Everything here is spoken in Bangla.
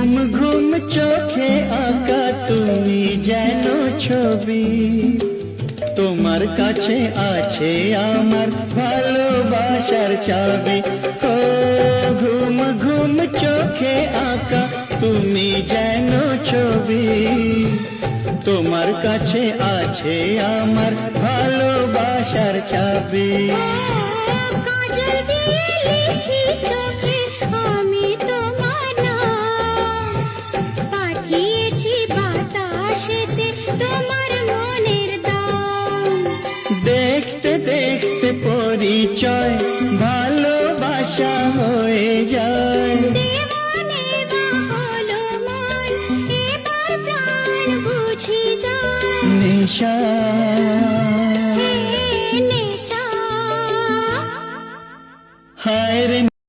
ঘুম ঘুম চোখে আঁকা তুমি যেন ছবি, তোমার কাছে আছে আমার ভালোবাসার চাবি। ও ঘুম ঘুম চোখে আঁকা তুমি যেন ছবি, তোমার কাছে আছে আমার ভালোবাসার চাবি। কাজল দিয়ে লিখি চোখে আমি তোমার নাম, পাঠিয়েছি বাতাসেতে তোমার মনের দাম। দেখতে দেখতে পরিচয় ভালোবাসা হয়ে যায়, দেওয়ানে বা হলো মন, এবার প্রাণ বুঝি যায়। নেশা